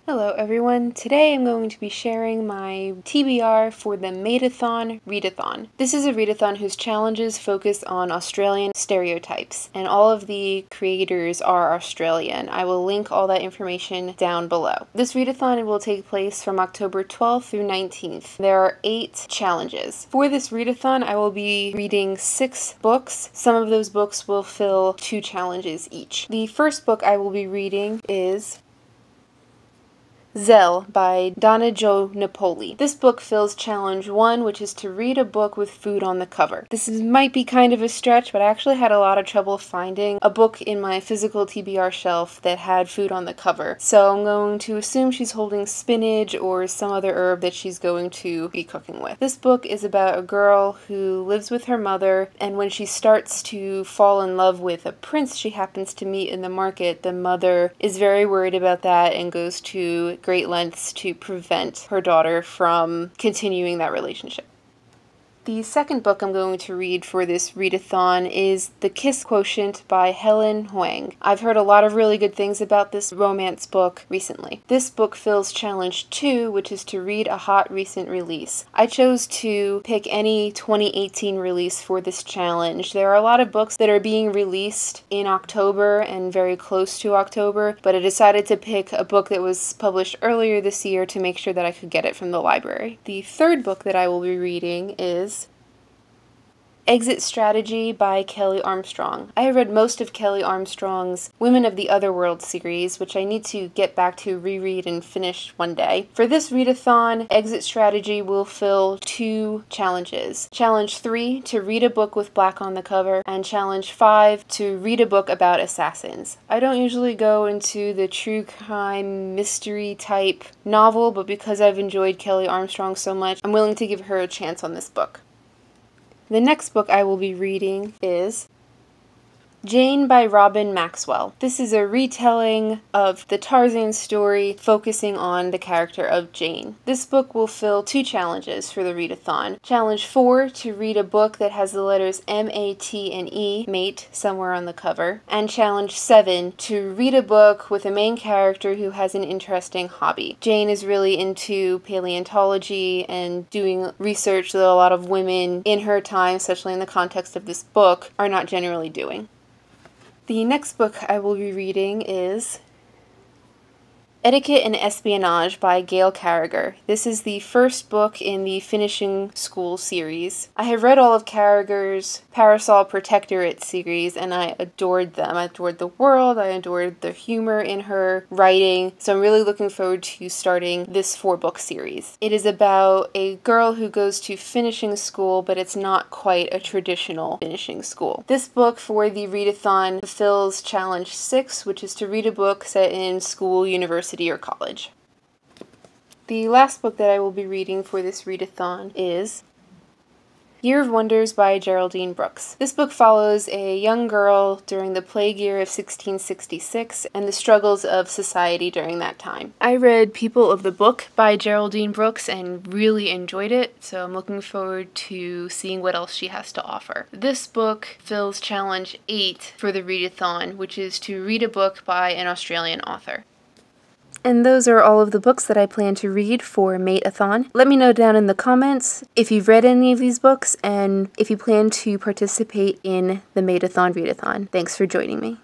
Hello everyone, today I'm going to be sharing my TBR for the MateAthon Readathon. This is a readathon whose challenges focus on Australian stereotypes, and all of the creators are Australian. I will link all that information down below. This readathon will take place from October 12th through 19th. There are 8 challenges. For this readathon, I will be reading 6 books. Some of those books will fill 2 challenges each. The first book I will be reading is Zell by Donna Jo Napoli. This book fills challenge 1, which is to read a book with food on the cover. Might be kind of a stretch, but I actually had a lot of trouble finding a book in my physical TBR shelf that had food on the cover. So I'm going to assume she's holding spinach or some other herb that she's going to be cooking with. This book is about a girl who lives with her mother, and when she starts to fall in love with a prince she happens to meet in the market, the mother is very worried about that and goes to great lengths to prevent her daughter from continuing that relationship. The second book I'm going to read for this readathon is The Kiss Quotient by Helen Hoang. I've heard a lot of really good things about this romance book recently. This book fills challenge 2, which is to read a hot recent release. I chose to pick any 2018 release for this challenge. There are a lot of books that are being released in October and very close to October, but I decided to pick a book that was published earlier this year to make sure that I could get it from the library. The third book that I will be reading is Exit Strategy by Kelley Armstrong. I have read most of Kelley Armstrong's Women of the Otherworld series, which I need to get back to reread and finish one day. For this readathon, Exit Strategy will fill 2 challenges. Challenge 3, to read a book with black on the cover, and Challenge 5, to read a book about assassins. I don't usually go into the true crime mystery type novel, but because I've enjoyed Kelley Armstrong so much, I'm willing to give her a chance on this book. The next book I will be reading is Jane by Robin Maxwell. This is a retelling of the Tarzan story focusing on the character of Jane. This book will fill 2 challenges for the readathon. Challenge 4, to read a book that has the letters M-A-T and E, mate, somewhere on the cover. And Challenge 7, to read a book with a main character who has an interesting hobby. Jane is really into paleontology and doing research that a lot of women in her time, especially in the context of this book, are not generally doing. The next book I will be reading is Etiquette and Espionage by Gail Carriger. This is the first book in the Finishing School series. I have read all of Carriger's Parasol Protectorate series and I adored them. I adored the world, I adored the humor in her writing, so I'm really looking forward to starting this 4-book series. It is about a girl who goes to finishing school, but it's not quite a traditional finishing school. This book for the readathon fulfills challenge 6, which is to read a book set in school, university, or college. The last book that I will be reading for this readathon is Year of Wonders by Geraldine Brooks. This book follows a young girl during the plague year of 1666 and the struggles of society during that time. I read People of the Book by Geraldine Brooks and really enjoyed it, so I'm looking forward to seeing what else she has to offer. This book fills challenge 8 for the readathon, which is to read a book by an Australian author. And those are all of the books that I plan to read for MateAthon. Let me know down in the comments if you've read any of these books and if you plan to participate in the MateAthon Readathon. Thanks for joining me.